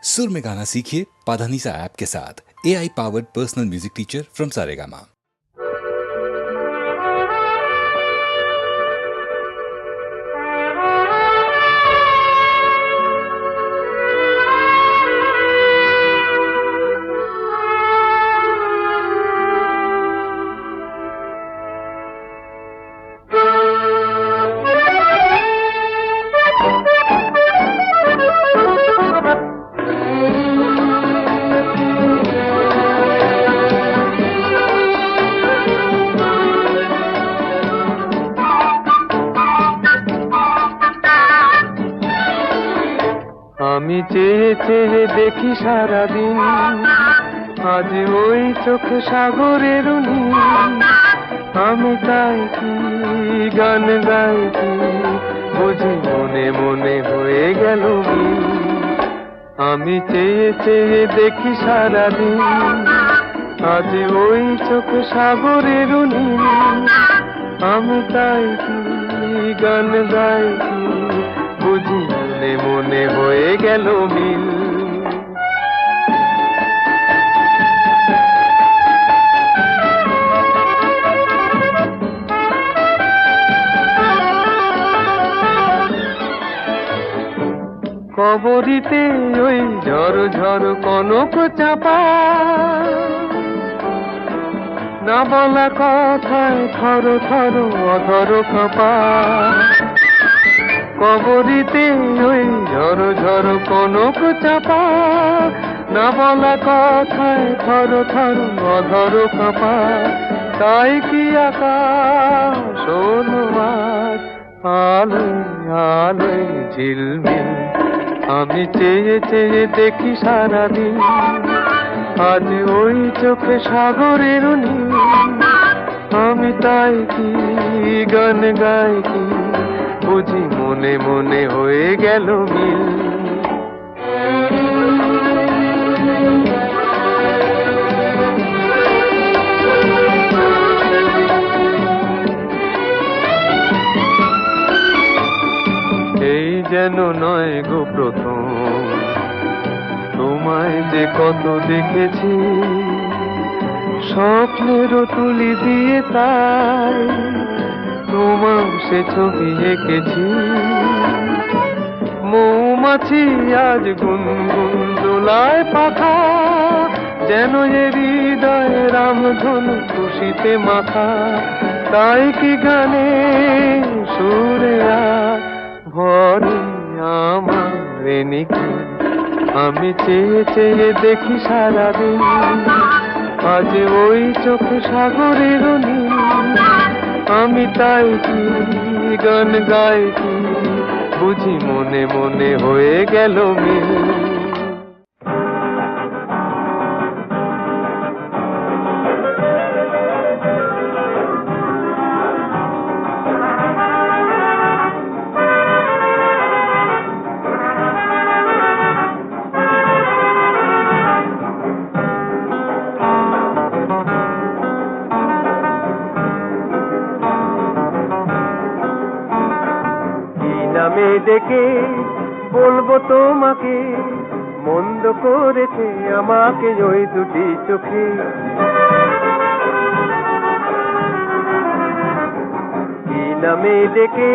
सुर में गाना सीखिए पाधानीसा ऐप के साथ। AI powered personal music teacher from Saregama. আমি চেয়ে চেয়ে দেখি সারাদিন, আজ ওই চোখে সাগরের নীল। আমি তাই কি গান গাই কি বুঝি মনে মনে হয়ে গেল মিল। আমি চেয়ে চেয়ে দেখি সারাদিন, আজ ওই চোখে সাগরের নীল। আমি তাই কি গান গাই কি বুঝি মনে মনে হয়ে গেল মিল। কবরিতে ওই ঝড় ঝড় কনক চাপা, না বলা কথায় থর থর অধর কাঁপা। কবরিতে ওই ঝড় ঝড় কনক চাপা, না বলা কথায় থর থর অধর কাঁপা। তাই কি আকাশ হলো আজ আলোয় আলোয় ঝিলমিল। আমি চেয়ে চেয়ে দেখি সারাদিন, আজ ওই চোখে সাগরের নীল। আমি তাই কি গান গাই কি বুঝি মনে মনে হয়ে গেল মিল। এই যেন নয় গো প্রথম, তোমায় যে কত দেখেছি স্বপ্নেরও তুলি দিয়ে, তাই তোমার সে ছবি এঁকেছি। মৌমাছি আজ গুনগুন দোলায় পাখা, যেন এ হৃদয় রামধনু খুশিতে মাথা। তাই কি গানে সুরে আজ ভরে আমার নিখিল। আমি চেয়ে চেয়ে দেখি সারাদিন, আজ ওই চোখে সাগরের নীল। আমি তাই কি গান গাই কি বুঝি মনে মনে হয়ে গেল মিল। নামে ডেকে বলবো তোমাকে, মন্দ করেছে আমাকে ওই দুটি চোখে। কি নামে ডেকে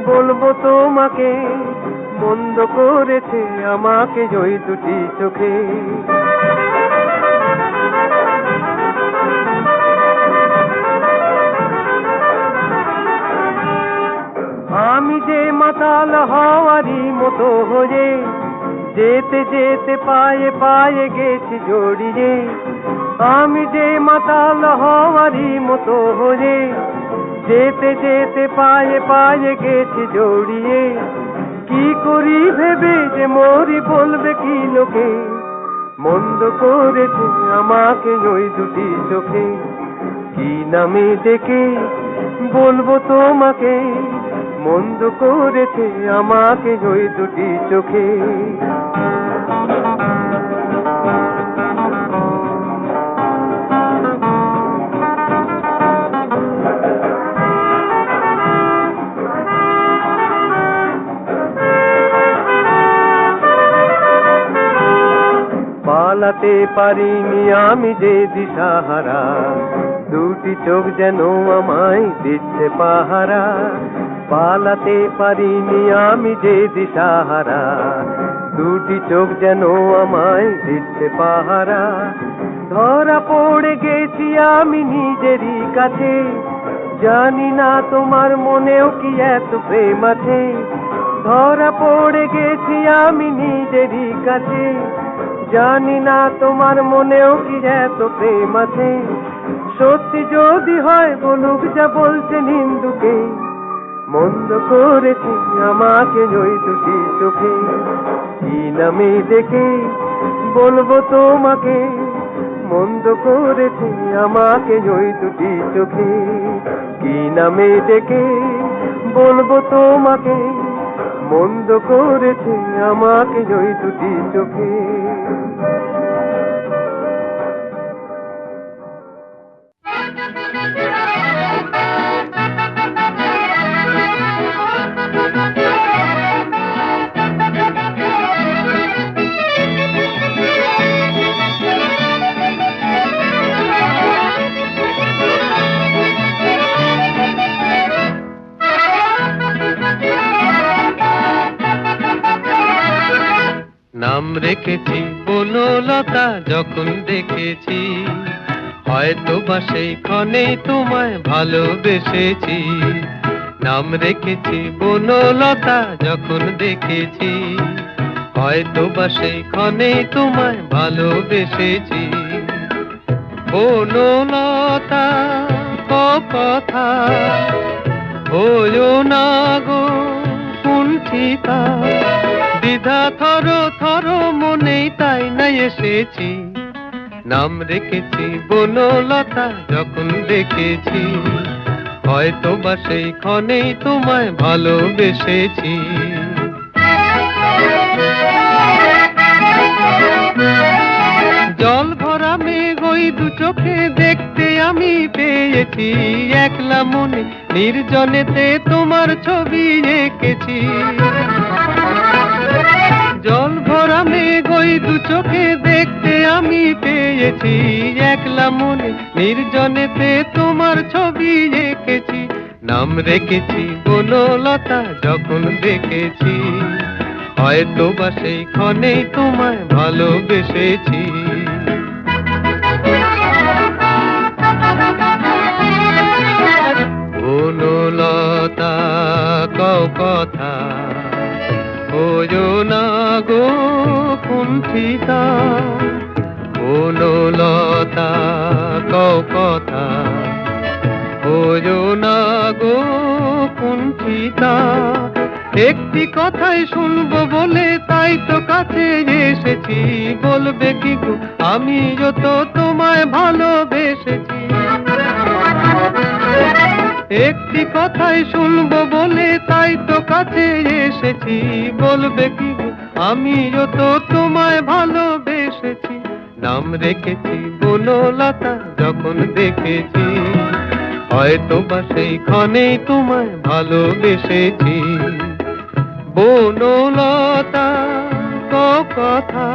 বলবো তোমাকে, মন্দ করেছে আমাকে ওই দুটি চোখে। আমি যে মাতাল হওয়ারই মতো হয়ে যেতে যেতে পায়ে পায়ে গেছি জড়িয়ে। আমি যে মাতাল হওয়ারই মতো হয়ে যেতে যেতে পায়ে পায়ে গেছি জড়িয়ে। কি করি ভেবে যে মরি বলবে কি লোকে, মন্দ করেছে আমাকে ওই দুটি চোখে। কি নামে ডেকে বলবো তোমাকে, মন্দ করেছে আমাকে ওই দুটি চোখে। পালাতে পারিনি আমি যে দিশাহারা, দুটি চোখ যেন আমায় দিচ্ছে পাহারা। পালাতে পারিনি আমি যে দিশাহারা, দুটি চোখ যেন আমায় দিচ্ছে পাহারা। ধরা পড়ে গেছি আমি নিজেরই কাছে, জানি না তোমার মনেও কি এত প্রেম আছে। ধরা পড়ে গেছি আমি নিজেরই কাছে, জানি না তোমার মনেও কি এত প্রেম আছে। সত্যি যদি হয় বলুক যা বলছে নিন্দুকে, মন্দ করেছি আমাকে ওই দুটি চোখে। কি নামে দেখে বলবো তোমাকে, মন্দ করেছি আমাকে ওই দুটি চোখে। কি নামে ডেকে বলবো তোমাকে, মন্দ করেছে আমাকে ওই দুটি চোখে। নাম রেখেছি বনলতা যখন দেখেছি, হয়তো বা সেই ক্ষণেই তোমায় ভালোবেসেছি। নাম রেখেছি বনলতা যখন দেখেছি, হয়তো বা সেই ক্ষণেই তোমায় ভালোবেসেছি। বনলতা কথা হয়ো না গো কুণ্ঠিতা, দ্বিধা থর থর মনেই তাই না এসেছি। নাম রেখেছি বনলতা যখন দেখেছি, হয়তো বা সেই ক্ষণেই তোমায় ভালোবেসেছি। জল ভরা মেঘ ওই দু চোখে দেখতে আমি পেয়েছি, একলা মনে নির্জনেতে তোমার ছবি এঁকেছি। জল ভরা মেঘ ওই দু চোখে দেখতে আমি পেয়েছি, একলা মনে নির্জনেতে তোমার ছবি এঁকেছি। নাম রেখেছি বনলতা যখন দেখেছি, হয়তো বা সেই ক্ষণেই তোমায় ভালোবেসেছি। বনলতা কও কথা হয়ো না গো কুণ্ঠিতা, বনলতা কও কথা হয়ো না গো কুণ্ঠিতা। একটি কথাই শুনবো বলে তাই তো কাছে এসেছি, বলবে কি গো আমিও তো তোমায় ভালোবেসেছি। একটি কথাই শুনবো বলে তাই তো কাছে এসেছি, বলবে কি গো আমিও তো তোমায় ভালোবেসেছি। নাম রেখেছি বনলতা যখন দেখেছি, হয়তো বা সেই ক্ষণেই তোমায় ভালোবেসেছি। বনলতা কথা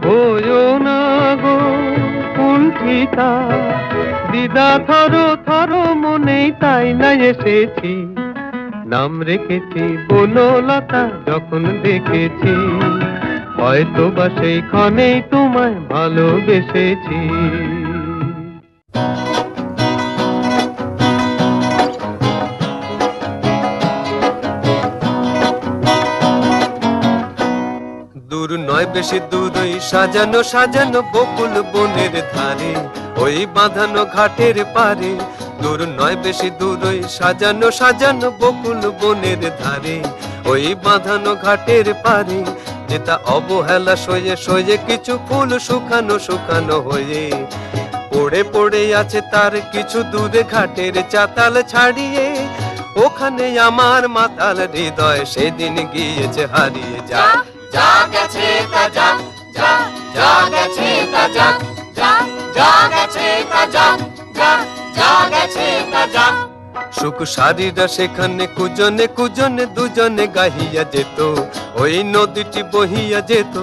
হয়ো না গো কুণ্ঠিতা, দ্বিধা থর থর মনেই তাই না এসেছি। নাম রেখেছি বনলতা যখন দেখেছি, হয়তো বা সেই ক্ষণেই তোমায় ভালোবেসেছি। দূর নয় বেশি দূর ওই সাজানো সাজানো বকুল বনের ধারে, ওই বাঁধানো ঘাটের পারে। দূর নয় বেশি দূর ওই সাজানো সাজানো বকুল বনের ধারে, ওই বাঁধানো ঘাটের পারে। যেটা অবহেলা সয়ে সয়ে কিছু ফুল শুকানো শুকানো হয়ে পড়ে পড়ে আছে তার কিছু দূরে ঘাটের চাতাল ছাড়িয়ে। ওখানে আমার মাতাল হৃদয় সেদিন গিয়েছে হারিয়ে। যা যা গেছে তা যা, যা যা গেছে তা যা, যা যা গেছে তা যা, যা যা গেছে তা যা। সুখ সারিরা সেখানে কুজনে কুজনে দুজনে গাহিয়া যেত, ওই নদীটি বহিয়া যেত।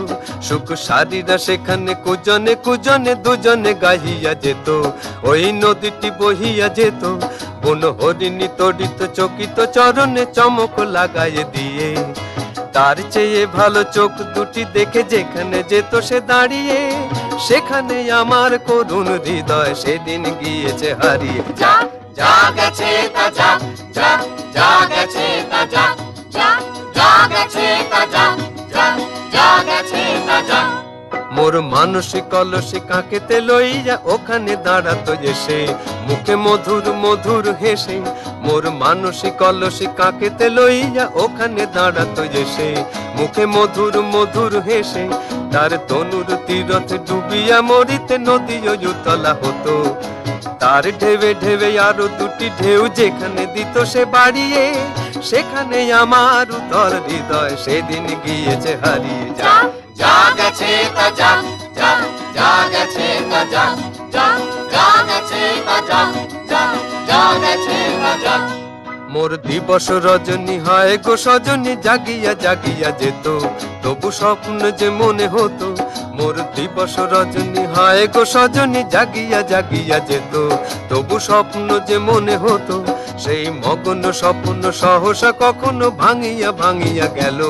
সুখ সারিরা সেখানে কুজনে কুজনে দুজনে গাহিয়া যেত, ওই নদীটি বহিয়া যেত। বন হরিণী তড়িত চকিত চরণে চমক লাগাইয়ে দিয়ে, তার চেয়ে ভালো চোখ দুটি দেখে যেখানে যেত সে দাঁড়িয়ে, সেখানে আমার করুণ হৃদয় সেদিন গিয়েছে হারিয়ে। যা যা গেছে তা যা, যা যা গেছে তা যা, যা যা গেছে তা যা, যা যা গেছে তা যা। মোর মানসিক কলসি কাকেতে লইয়া ওখানে দাঁড়াতো এসে, মুখে মধুর মধুর হেসে। মোর মানসিক কলসি কাকেতে লইয়া ওখানে দাঁড়াতো এসে, মুখে মধুর মধুর হেসে। তার তনুর তীরথ ডুবিয়া মরিতে নদী উতলা হতো, তার ঢেবে ঢেবে আরো দুটি ঢেউ যেখানে দিত সে বাড়িয়ে, সেখানে আমার উতল হৃদয় সেদিন গিয়েছে হারিয়ে। যা যা গেছে তা যা, যা যা গেছে তা যা, যা যা গেছে তা যা, যা যা গেছে তা যা। মোর দিবস রজনী হয় গো সজনী জাগিয়া জাগিয়া যেত, তবু স্বপ্ন যে মনে হতো। মোর দিবস রজনী হয় গো সজনী জাগিয়া জাগিয়া যেত, তবু স্বপ্ন যে মনে হতো। সেই মগ্ন স্বপ্ন সহসা কখনো ভাঙিয়া ভাঙিয়া গেল,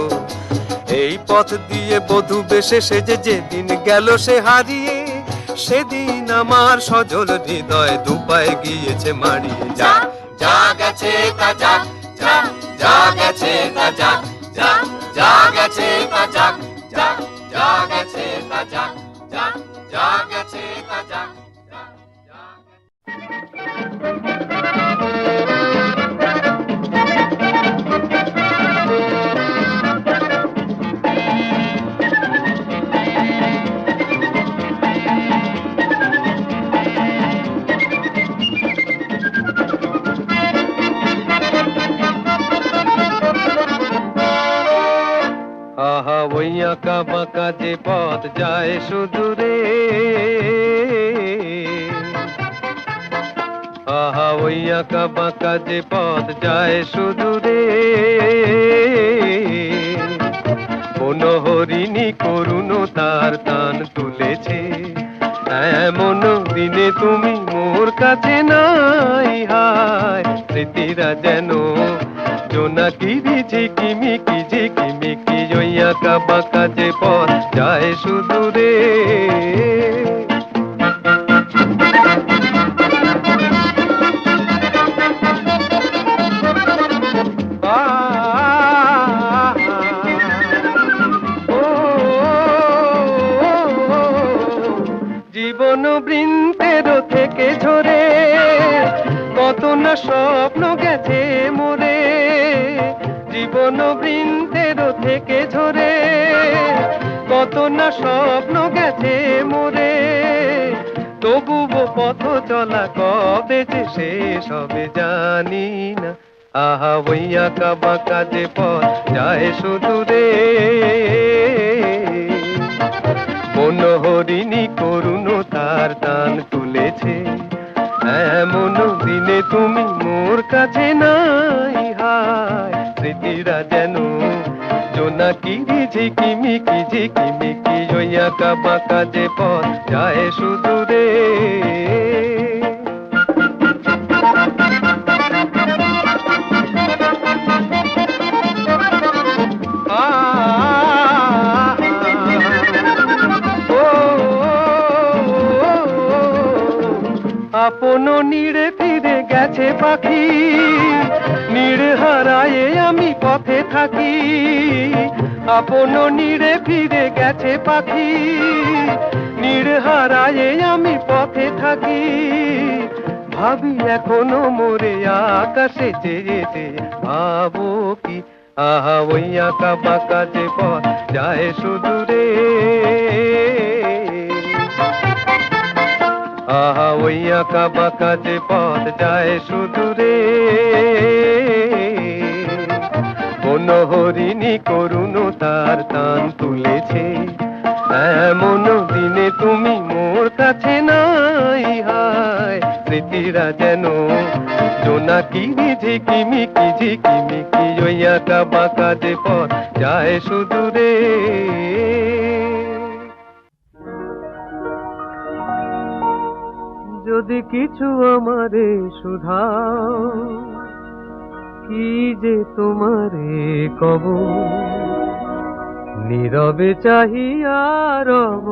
এই পথ দিয়ে বধূ বেশে সেজে যেদিন গেল সে হারিয়ে, সেদিন আমার সজল হৃদয় দুপায়ে গিয়েছে মারিয়ে। যা যা গেছে তা যা, যা যা গেছে তা যা, যা যা গেছে তা যা, যা যা গেছে তা যা, যা যা গেছে তা যা, যা যা। আহা ওই আঁকা বাঁকা যে পথ যায় সুদূরে, আহা ওই আঁকা বাঁকা যে পথ যায় সুদূরে। কোন হরিণী করুণ তার টান তুলেছে, এমন দিনে তুমি মোর কাছে নাই। হায় স্মৃতিরা যেন জোনাকিরি ঝিকিমিকি ঝিকিমিকি, ওই আঁকা বাঁকা যে পথ যায় সুদূরে। জীবন বৃন্তের থেকে ঝরে কত না স্বপ্ন গেছে মোরে, জীবন বৃন্তের থেকে ঝরে কত না স্বপ্ন গেছে মোরে। তবুও পথ চলা কবে যে শেষ হবে জানি না, আহা ওই আঁকা বাঁকা যে পথ যায় সুদূরে। কোন হরিণী করুণ তার টান তুলেছে, এমন দিনে তুমি মোর কাছে নাই। হায় স্মৃতিরা যেন জোনাকিরি ঝিকিমিকি ঝিকিমিকি, ওই আঁকা বাঁকা যে পথ যায় সুদূরে। আপন নীড়ে ফিরে গেছে পাখি, নীড় হারায়ে আমি পথে থাকি। আপন নীড়ে ফিরে গেছে পাখি, নীড় হারায়ে আমি পথে থাকি। ভাবি এখনো মোরে আকাশে চেয়েছে, ভাবো কি আহা ওই আঁকা বাঁকা যে পথ যায় সুদূরে। আহা ওই আঁকা বাঁকা যে পথ যায় সুদূরে। কোন হরিণী করুণ তার টান তুলেছে, এমন দিনে তুমি মোর কাছে নাই। হায় স্মৃতিরা যেন জোনা নাকি ঝিকিমিকি ঝিকিমিকি ওই আঁকা বাঁকা যে পথ যায় সুদূরে। যদি কিছু আমারে শুধাও, কি যে তোমারে কব, নীরবে চাহিয়া রব,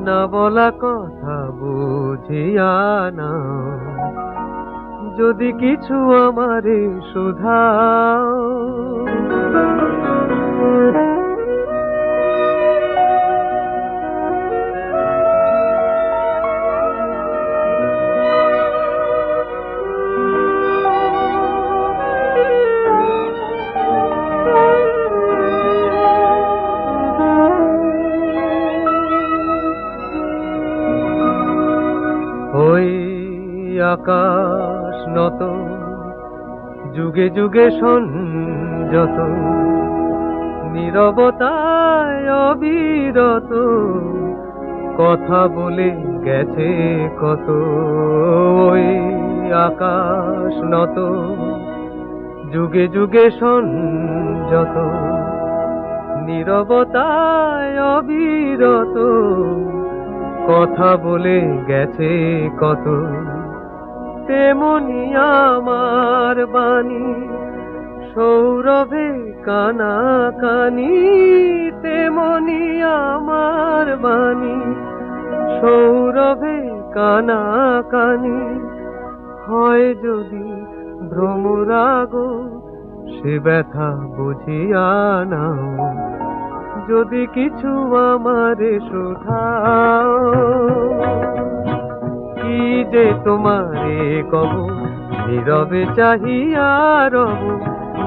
না বলা কথা বুঝিয়া না। যদি কিছু আমারে শুধাও, ওই আকাশ নত যুগে যুগে সংযত, নীরবতায় অবিরত কথা বলে গেছে কত। ওই আকাশ নত যুগে যুগে সংযত, নীরবতায় অবিরত কথা বলে গেছে কত। তেমনি আমার বাণী সৌরভে কানাকানি, তেমনি আমার বাণী সৌরভে কানাকানি। হয় যদি ভ্রমরাগ সে ব্যথা বুঝিয়া নাও। যদি কিছু আমারে শুধাও, কি যে তোমারে কব, নীরবে চাহিয়া রব,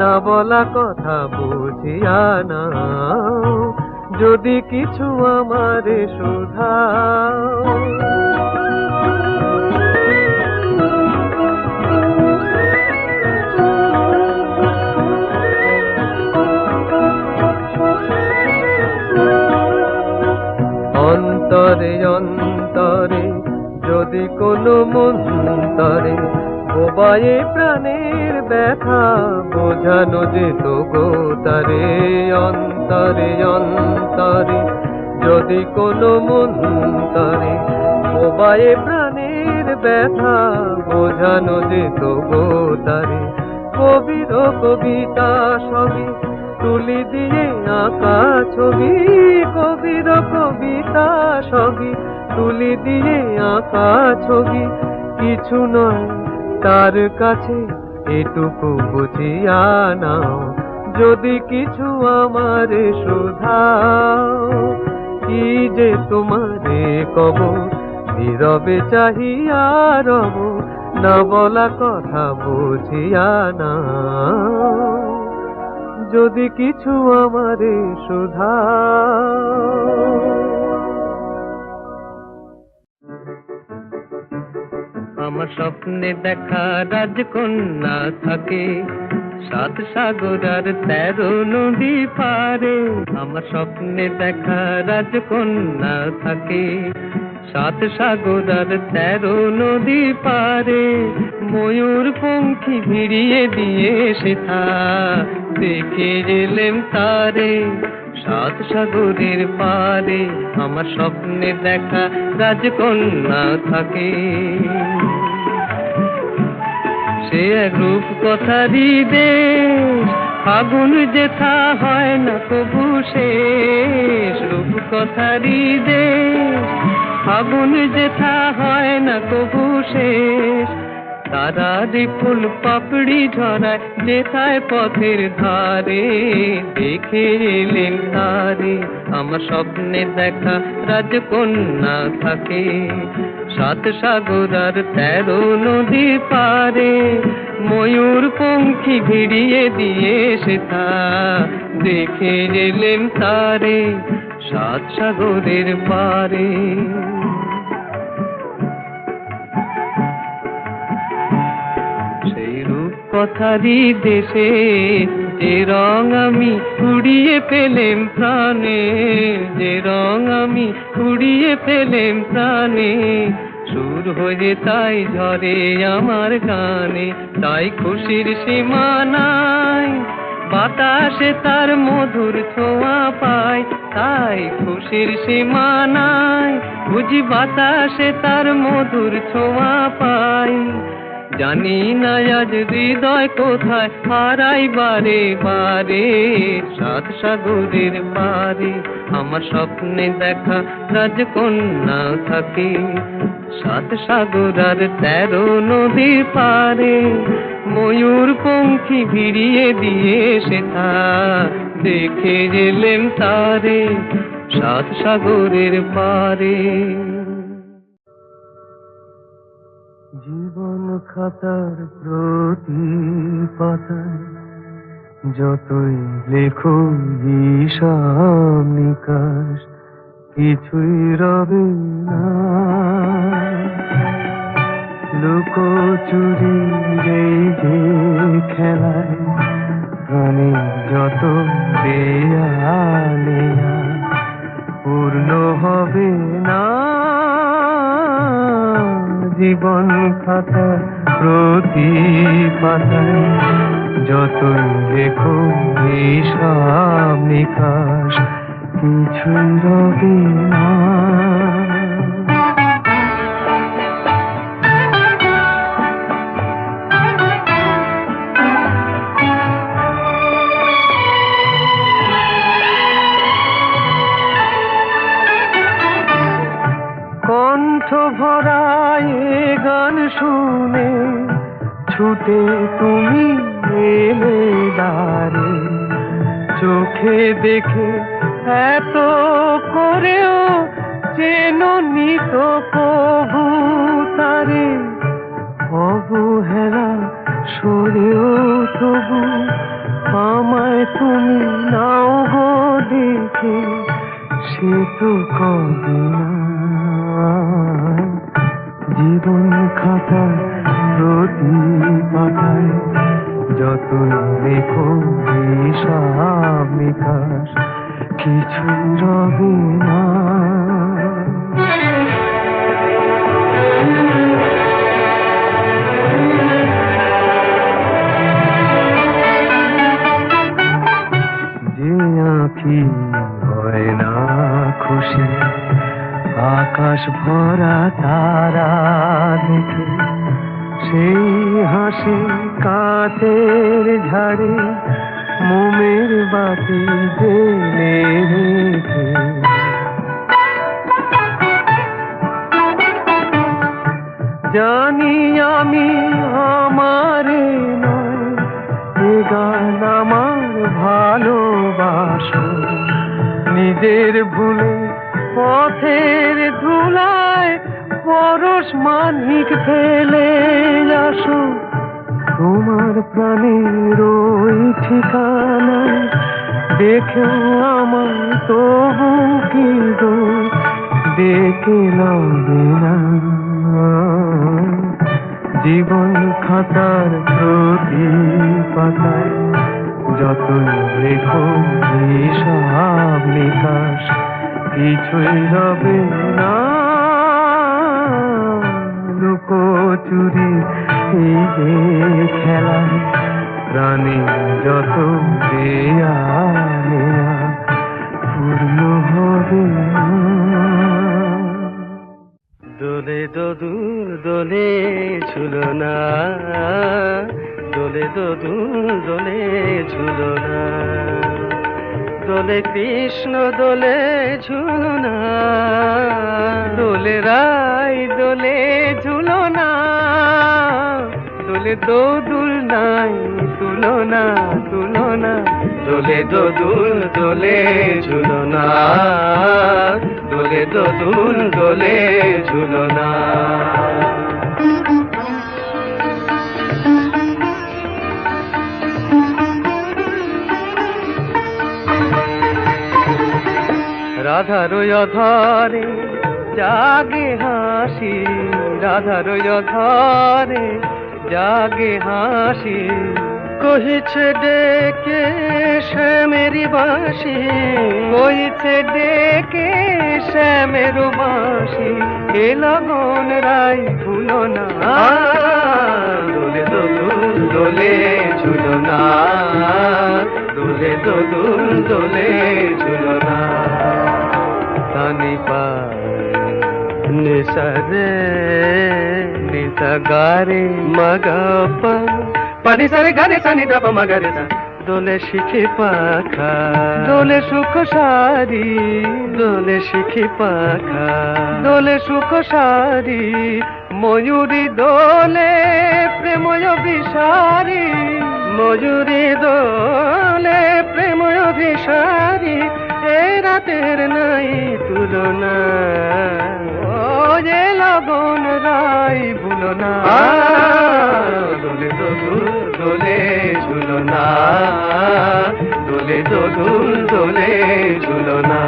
না বলা কথা বুঝিয়া না। যদি কিছু আমারে শুধাও, অন্তরে অন্তরে যদি কোনো মন্তরে বোবায়ে প্রাণের ব্যথা বোঝানো যেত গো তারে। অন্তরে অন্তরে যদি কোনো মন্তরে বোবায়ে প্রাণের ব্যথা বোঝানো যেত গো তারে। কবির কবিতা সবই তুলি দিয়ে আঁকা ছবি, কবির কবিতা সবই তুলি দিয়ে আঁকা ছবি। কিছু নয় তার কাছে এটুকু বুঝিয়া নাও। যদি কিছু আমারে শুধাও, কি যে তোমারে কব, নীরবে চাহিয়া রব, না বলা কথা বুঝিয়া না। যদি কিছু আমারে শুধাও। আমার স্বপ্নে দেখা রাজকন্যা থাকে 7 সাগর আর 13 নদী পারে। আমার স্বপ্নে দেখা রাজকন্যা থাকে 7 সাগর আর 13 নদী পারে। ময়ূর পঙ্খী ভিড়িয়ে দিয়ে সেথা দেখে এলেম তারে 7 সাগরের পারে। আমার স্বপ্নে দেখা রাজকন্যা থাকে। সে এক রূপ কথারই দেশ, ফাগুন যেথা হয় না কবু শেষ। রূপ কথারই দেশ, ফাগুন যেথা হয় না কবু শেষ। তারারি ফুল পাপড়ি ঝরায় যেথায় পথের ধারে, দেখে এলেন তারে। আমার স্বপ্নে দেখা রাজকন্যা থাকে 7 সাগর আর 13 নদী পারে। ময়ূর পঙ্খী ভিড়িয়ে দিয়ে সেথা দেখে এলেন তারে 7 সাগরের পারে। কথারই দেশে যে রং আমি উড়িয়ে পেলেম প্রাণে, যে রং আমি উড়িয়ে পেলেম প্রাণে। সুর হয়ে তাই ঝরে আমার গানে, তাই খুশির সীমা নাই। বাতাসে তার মধুর ছোঁয়া পায়, তাই খুশির সীমা নাই। বুঝি বাতাসে তার মধুর ছোঁয়া পাই। জানি না আজ হৃদয় কোথায় হারাই বারে বারে, সাত সাগরের পারে আমার স্বপ্নে দেখা রাজকন্যা থাকে। সাত সাগর আর 13 নদীর পারে, ময়ূর পঙ্খী ভিড়িয়ে দিয়ে সেথা দেখে গেলেম তারে, সাত সাগরের পারে। জীবন খাতার প্রতি পাতায় যতই লেখো হিসাব নিকাশ, কিছুই রবে না। লুকোচুরি এই যে খেলায় প্রাণে যত দেয়ালে পূর্ণ হবে না। জীবন খাতা প্রতি পাতায় যতই লেখো হিসাব নিকাশ, কিছুই রবে না। কণ্ঠ ভরায় গান শুনে ছুটে তুমি এলে দ্বারে, চোখে দেখে এত করেও চেননি তো কবু তারে। অবহেলা সরেও তবু আমায় তুমি নাও গো দেখে, সে তো কবে না। জীবন খাতা প্রতি পাতায় যতই লেখো হিসাব নিকাশ, কিছু রবে না। যে আঁখি হয় না খুশি আকাশ ভরা তারা দেখে, সেই হাসি কাঁচের ঝাড়ে মোমের বাতি জেলে রেখে। জানি আমি আমারে নয়, এ গান আমার ভালোবাসো। নিজের ভুলে পথের ধুলায় পরশ মানিক ফেলে আসো। তোমার প্রাণের ওই ঠিকানায় দেখেও আমার তবু কি গো দেখে লাগে না। জীবন খাতার প্রতি পাতায় যতই লেখো হিসাব নিকাশ, কিছুই রবে না। লুকোচুরি এই যে খেলায় প্রাণী যত দেয়ালে পূর্ণ হবে না। দোলে দোদুল দোলে ঝুলনা, দোলে দোদুল দোলে ঝুলনা, দোলে কৃষ্ণ দোলে ঝুলনা, দোলে রাই দোলে ঝুলনা, দোলে দোদুল নাই তুলনা তুলনা। দোলে দোদুল দোলে ঝুলনা, দোলে দোদুল দোলে ঝুলনা। রাধার অধরে জাগে হাসি, রাধার অধরে জাগে হাসি, কহিছে ডেকে শ্যামেরি বাঁশি, কহিছে ডেকে শ্যামের বাঁশি, এ লগন রাই ভুলো না, দোলে দোদুল দোলে ঝুলো না, দোলে দোদুল দোলে ঝুলো না। তানি পা নিসা রে নিসা গারে মগপা, পানি সারে গারে সানি দাপ মগরে সা, দোলে শিখি পাখা দোলে সুখ সারি, দোলে শিখি পাখা দোলে সুখ সারি, ময়ূরী দোলে প্রেময় বিসারি, ময়ূরী দোলে প্রেময় বিসারি, এ রাতের নাই তুলনা, ও যে লগন রাই ভুলো না, দোলে দোদুল দোলে ঝুলো না, দোলে দোদুল দোলে ঝুলো না।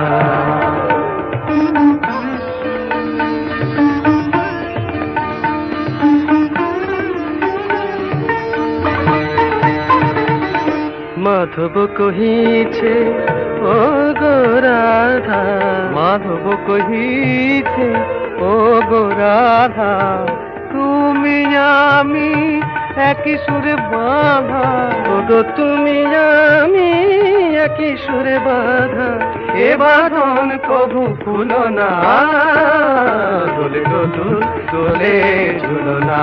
মাধব কহিছে ও গো রাধা, মাধব কহিছে ও গো রাধা, তুমি আমি একই সুরে বাঁধা, ও গো তুমি আমি একই সুরে বাঁধা, এ বাঁধন কভু খুলো না, দোলে দোদুল দোলে ঝুলো না,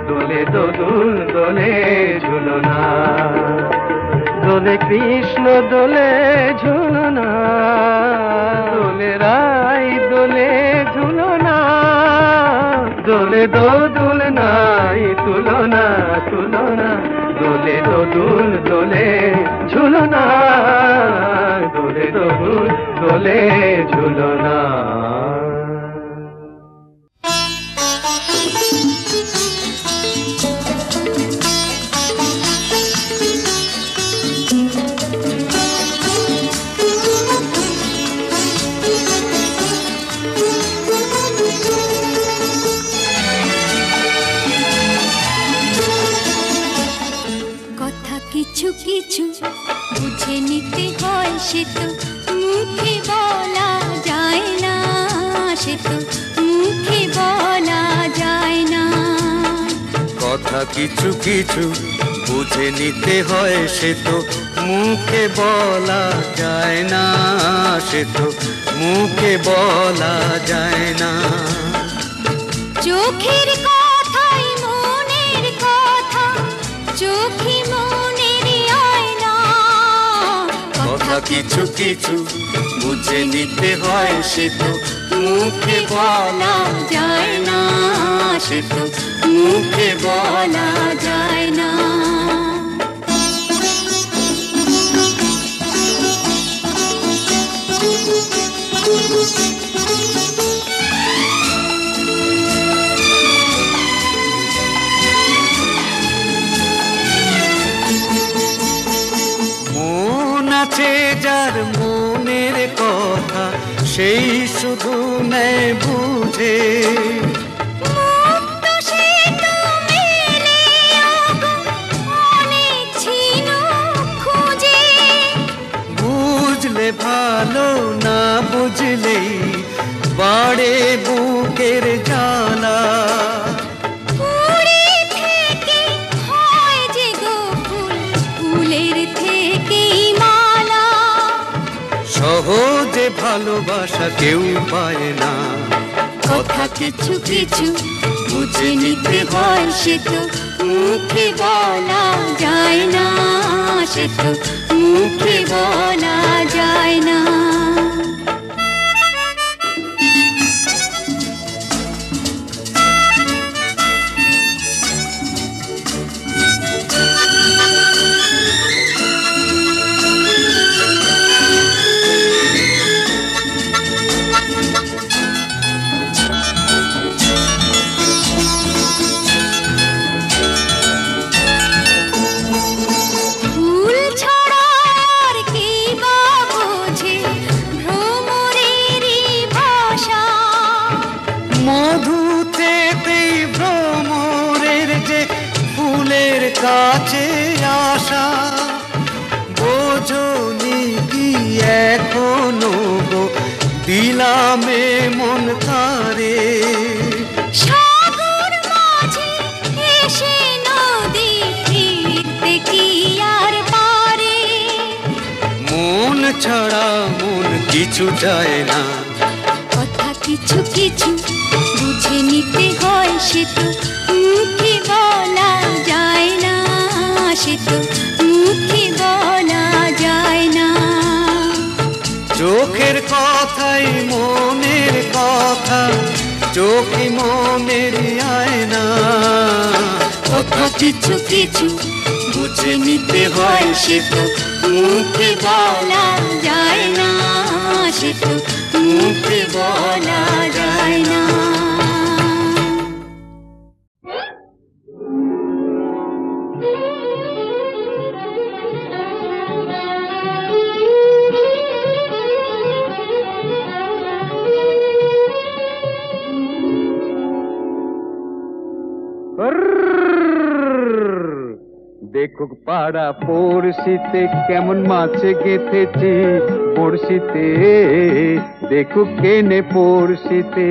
দোলে দোদুল দোলে ঝুলো না, দোলে কৃষ্ণ দোলে ঝুলো না, দোলে রাই দোলে ঝুলো না, দোলে দোদুল নাই তুলনা তুলনা, দোলে দোদুল দোলে ঝুলো না, দোলে দোদুল দোলে ঝুলো না। কিছু কিছু বুঝে নিতে হয়, সে তো মুখে বলা যায় না, সে তো মুখে বলা যায় না। কথা কিছু কিছু বুঝে নিতে হয়, সে তো মুখে বলা যায় না, সে তো মুখে বলা যায় না। চোখের কথাই মনের কথা, চোখে মনের আয়না। কথা কিছু কিছু বুঝে নিতে হয়, সে তো মুখে বলা যায় না, সে তো মুখে বলা যায় না। মন আছে যার মনের কথা, সেই শুধু নেয় বুঝে। বুঝলে ভালো, না বুঝলেই বাড়ে বুকের জ্বালা। সহজে ভালোবাসা কেউ পায় না। কথা কিছু কিছু বুঝে নিতে হয়, সে তো মুখে বলা যায় না, সে তো মুখে বলা যায় না। কাছে আসা বোঝনি কি এখনো গো দিলামে মন তারে সাগর মাঝে এসে নদী ফিরতে কি আর পারে মন ছাড়া মন কিছু চায় না কথা কিছু কিছু বুঝে নিতে হয় সে তো মুখে বলা যায় না সে তো মুখে বলা যায় না চোখের কথাই মনের কথা চোখে মনের আয়না কথা কিছু কিছু বুঝে নিতে হয় সে তো মুখে বলা যায় না সে তো মুখে বলা যায় না দেখুক পাড়া পড়শিতে কেমন মাছে গেঁথেছি পড়শিতে দেখুক কেনে পড়শিতে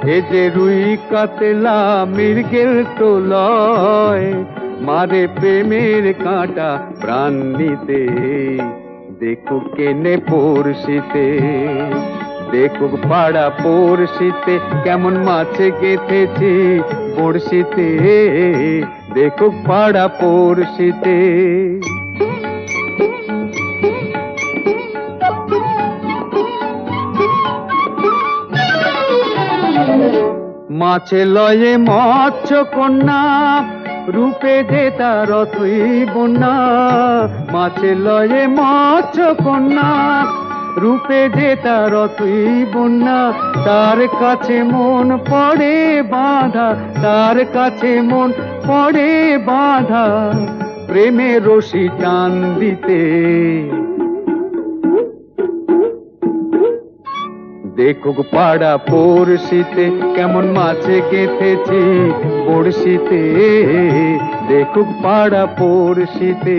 এ যে রুই কাতলা মৃগেল তো লয় মারে প্রেমের কাঁটা প্রাণ নিতে দেখুক কেনে পড়শিতে দেখুক পাড়া পড়শিতে কেমন মাছে গেঁথেছি পড়শিতে দেখুক পাড়া পড়শিতে মাছে লয়ে মৎস্য কন্যা রূপে যে তার অথই বন্যা মাছে লয়ে মৎস্য কন্যা রূপে যে তার অথই বন্যা তার কাছে মন পড়ে বাঁধা তার কাছে মন পড়ে বাঁধা প্রেমের রশি টান দিতে দেখুক পাড়া পড়শিতে কেমন মাছে গেঁথেছি পড়শিতে দেখুক পাড়া পড়শিতে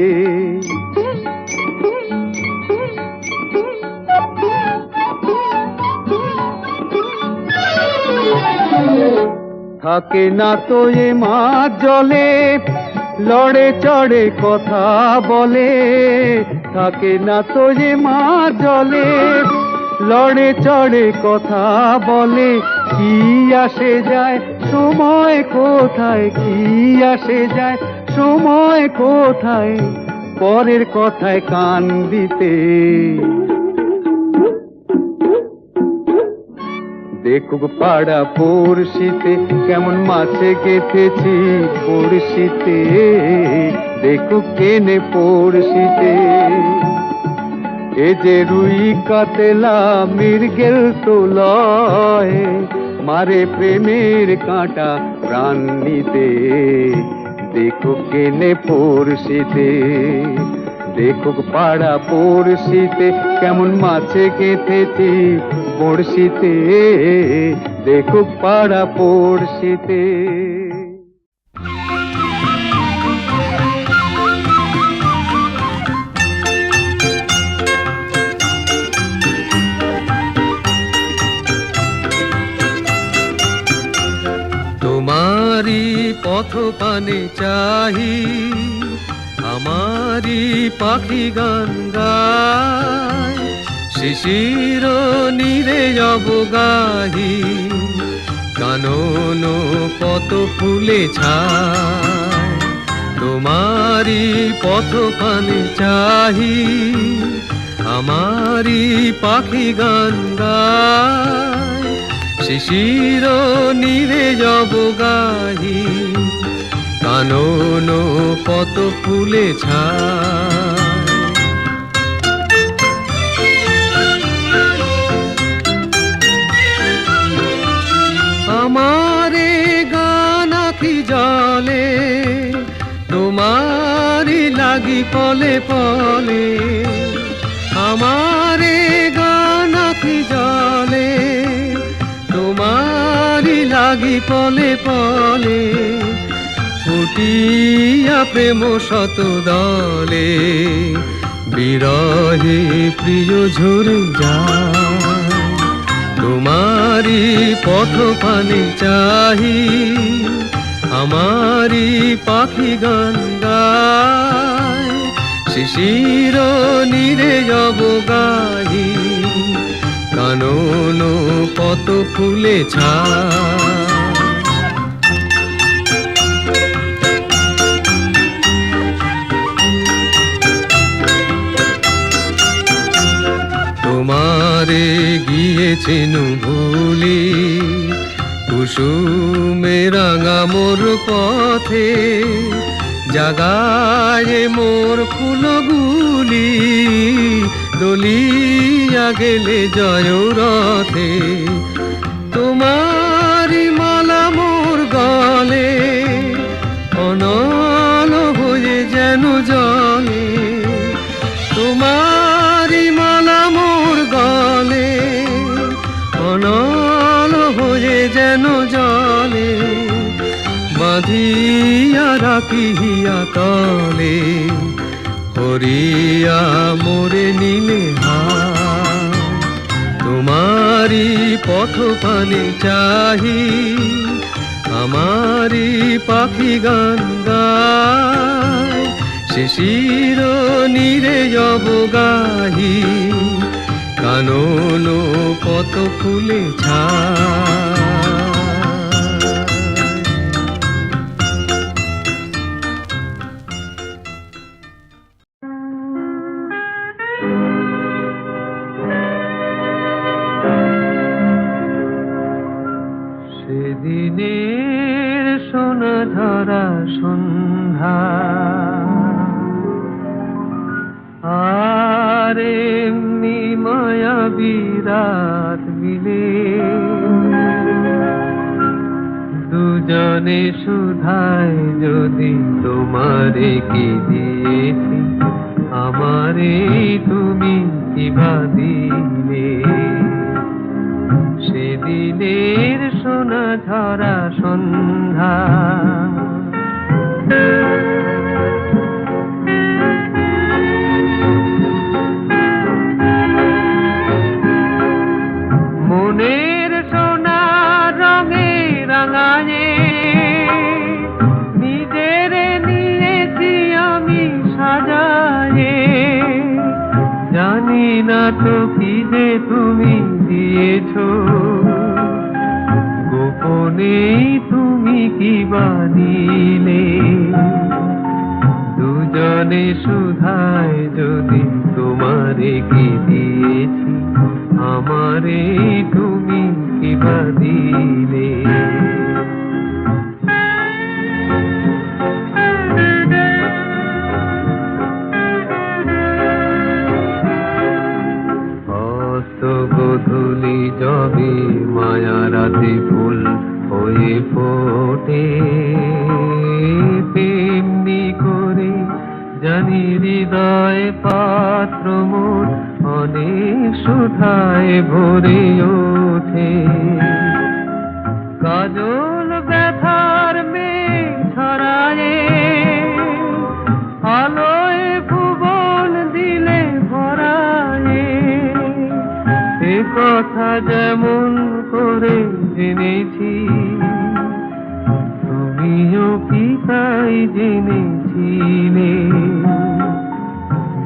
থাকে না তো এ মাছ জলে লড়ে চড়ে কথা বলে থাকে না তো এ মাছ জলে লড়ে চড়ে কথা বলে কি আসে যায় সময় কোথায় কি আসে যায় সময় কোথায় পরের কথায় কান দিতে দেখুক পাড়া পড়শিতে কেমন মাছে গেঁথেছি পড়শিতে দেখুক কেনে পড়শিতে এ যে রুই কাতলা মৃগেল তো লয় মারে প্রেমের কাঁটা প্রাণ নিতে দেখুক কেনে পড়শিতে দেখুক পাড়া পড়শিতে কেমন মাছে গেঁথেছি পড়শিতে দেখুক পাড়া পড়শিতে তোমারি পথ পানে চাহি আমারি পাখি গান গায় শিশির নীরে অবগাহি কানন কত ফুলে ছায় তোমারি পথ পানে চাহি আমারি পাখি গান গায় শিশির নীরে অবগাহি কানন কত ফুলে ছায় আমারে গান আখি জলে তোমারি লাগি পলে পলে আমারে গান আখি জলে তোমারি লাগি পলে পলে ফুট ছুটিয়া প্রেম শত দলে বিরহে প্রিয় ঝরে যায় তোমারি পথ পানে চাহি আমারি পাখি গান গায় শিশির নীরে যাব গাহি কানন কত ফুলে ছায় তোমারে গিয়েছেন ভুলি কুসুমে রাঙা মোর পথে জাগায় মোর ফুলগুলি দলিয়া গেলে জয় রথে তোমারি মালা মোর গলে অনল হয়ে যেন জলে তোমারি মালা মোর গলে অনল হয়ে যেন জলে বাঁধিয়া রাখিয়া তলে হরিয়া মোরে নীলে হায় তোমারি পথ পানে চাহি আমারি পাখি গান গায় শিশির নীরে যাব গাহি কানন কত ফুলে ছায় সেদিনের সোনা ধরা সন্ধ্যা আর এমনি মায়াবী রাত মিলে দুজনে সুধায় যদি তোমারে কি দিয়েছি আমারে তুমি কিবা দিলে সেদিনের সোনা ঝরা সন্ধ্যা মনের সোনা রঙে রাঙায়ে নিজের নিয়েছি আমি সাজায়ে জানি না তো কি যে তুমি দিয়েছো গোপনে তুমি কি বানিলে দুজনে সুধায় যদি তোমারে কি দিয়েছি আমারে তুমি কি বাদিলে গধূলি যবে মায়া রাতে ফুল হয়ে ফোটে তেমনি করে জানি হৃদয় পাত্র মোর অনেক সুধায় ভরে ওঠে কাজল ব্যথার মেঘ ছড়ায়ে আলোয় ভুবন দিলে ভরায়ে এ কথা যেমন করে জেনেছি তুমিও কি তাই জেনেছিলে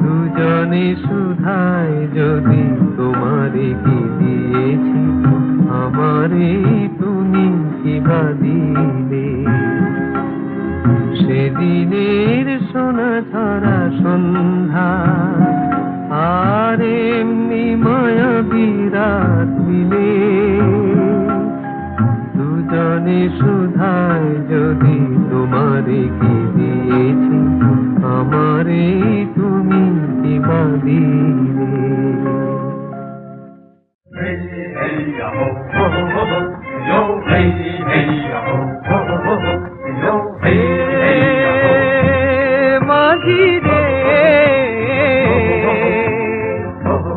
দুজনে সুধায় যদি তোমারে কি দিয়েছি আমারে তুমি কি দিলে সেদিনের সোনা ঝরা সন্ধ্যা আর এমনি মায়াবী রাত মিলে দুজনে সুধায় যদি তোমারে কি দিয়েছি আমারে তুমি কি দিলে মাঝি রে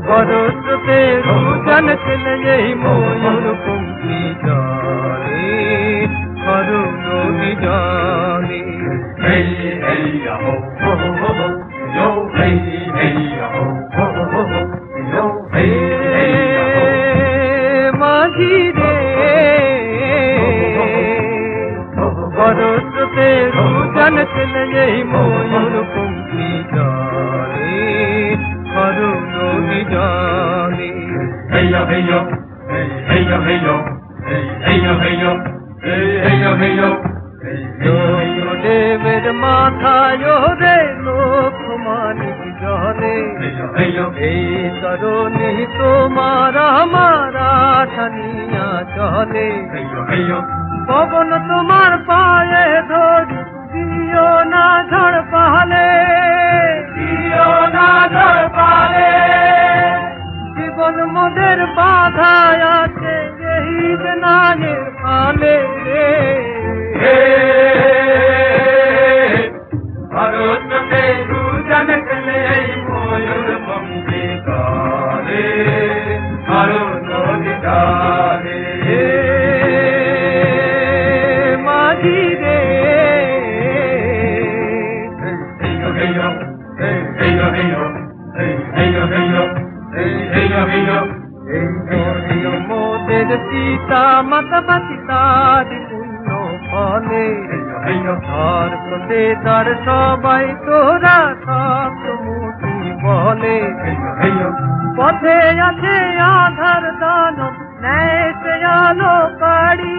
বরসতে দুজন খেলে ময়ূর পঙ্ক্তি জলে করুণ জানে মাঝি রে বরসতে রুজন চলে এই ময়ূর পঙ্ক্তি জানে করুণ জানে হেয় হেয় হেয় হেয় হেয় হেয় হেয় হেয় দেবের মাথায় রে লোক মানিক জলে এই তরুণী তোমার আমার ঠানিয়া চলে পবন তোমার পায়ে ধরি দিও না ঝড় পালে দিও না ঝড় পালে জীবন মোদের বাধায় আছে এই নানের ফালে ভারততে রুজন খেলে এই ময়ূর পঙ্ক্তি গানে করুণ গানে মাঝি রে হেয় হেয় হেয় হেয় হেয় হেয় হেয় হেয় মোদের সীতা মাতা বাসিতার পুণ্য ফলে ধর কোটে তার সবাই তোরা থাক মুঠি বলে পথে আছে আধার দান ন্যায় সে আলো কাড়ি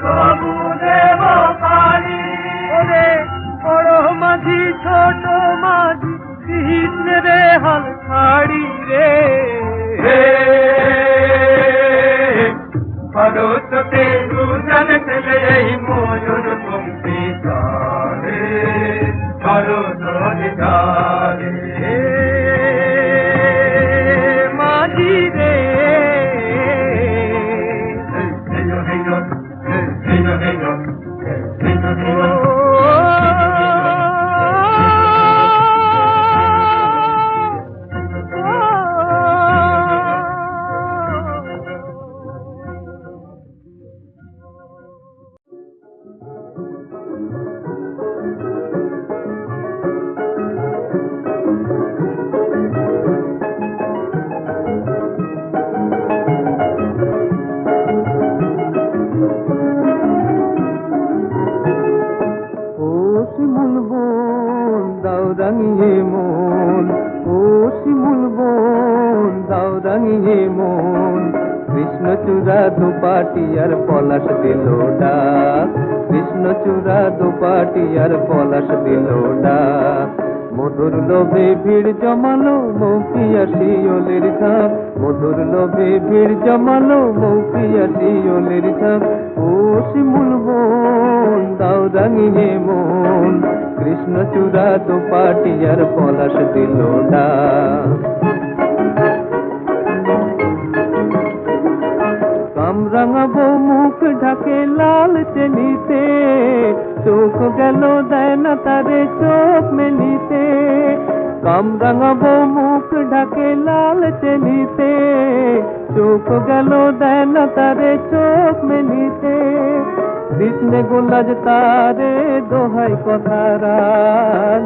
বাবু দেব কাড়ি ওরে বড় মাঝি ছোট মাঝি কৃষ্ণ রে হাল ছাড়ি রে ভারততে রুজন খেলে এই ময়ূর পঙ্ক্তি গানে করুণ গানে মাঝি রে হেয় হেয় হেয় হেয় শিমুল বোন দাও রাঙিয়ে মন ও শিমুল বোন দাও রাঙিয়ে মন কৃষ্ণচূড়া দুপাটি আর পলাশ দিল ডাক কৃষ্ণচূড়া দুপাটি আর পলাশ দিল ডাক মধুর লোভে ভিড় জমালো মৌপিয়া শিওলের ঝাঁক মধুর লোভে ভিড় জমালো মৌপিয়া শিওলের ঝাঁক ও শিমুল বোন দাও রাঙিয়ে মন কৃষ্ণচূড়া দুপাটি আর পলাশ দিল ডাক কামরাঙাবো মুখ ঢাকে লাল চেনিতে চোখ গেল দেয় না তারে চোখ মেলিতে কামরাঙাবো মুখ ঢাকে লাল চেনিতে চোখ গেল দেয় না তারে চোখ মেলিতে কৃষ্ণে গোলাজ তারে দোহাই কথারা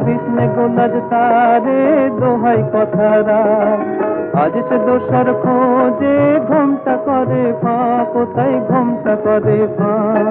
কৃষ্ণে গোলাজ তারে দোহাই কথারা আজ সে দোষর খোঁজে ঘুমটা করে ফাঁ কোথায় ঘুমটা করে ফাঁ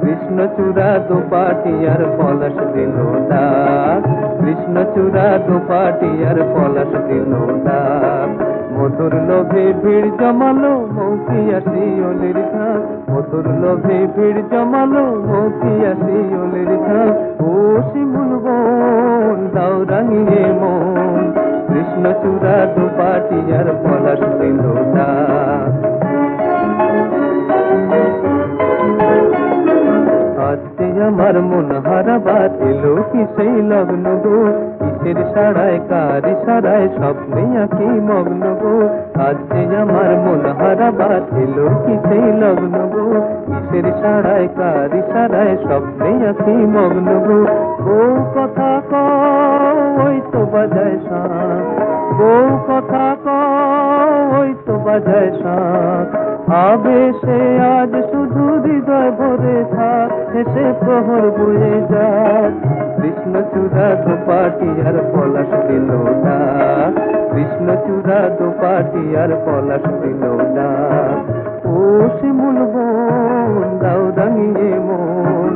কৃষ্ণচূড়া দুপাটি আর পলাশ দিল ডাক কৃষ্ণচূড়া দুপাটি আর পলাশ দিল ডাক মধুর লোভে ভিড় জমালো মৌপিয়া শিওলের ঝাঁক মধুর লোভে ভিড় জমালো মৌপিয়া শিওলের ঝাঁক ও শিমুল বোন দাও রাঙিয়ে মন কৃষ্ণচূড়া দুপাটি আর পলাশ দিল ডাক আজকে আমার মন হারাবার এলো কি সেই লগ্ন গো কিসের সারায় কার সারায় স্বপ্নে আঁকি মগ্ন গো আজকে আমার মন হারাবার এলো কি সেই লগ্ন গো কিসের সারায় কার সারায় স্বপ্নে আঁকি মগ্ন গো বউ কথা কই তো বাজায় শাঁখ বউ কথা কই তো বাজায় শাঁখ আবেশে আজ শুধু হৃদয় ভরে থাক হেসে প্রহর বয়ে যাক কৃষ্ণচূড়া দুপাটি আর পলাশ দিল ডাক কৃষ্ণচূড়া দুপাটি আর পলাশ দিল ডাক ও ও শিমুল বোন দাও রাঙিয়ে মন,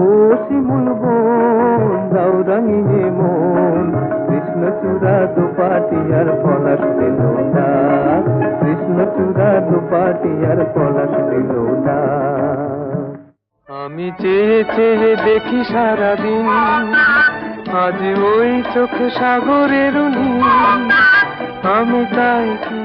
ও শিমুল বোন দাও রাঙিয়ে মন। কৃষ্ণচূড়া দুপাটি আর পলাশ দিল না, কৃষ্ণচূড়া দুপাটি আর পলাশ দিল না। আমি চেয়ে চেয়ে দেখি সারাদিন, আজ ওই চোখে সাগরের নীল। আমি তাই কি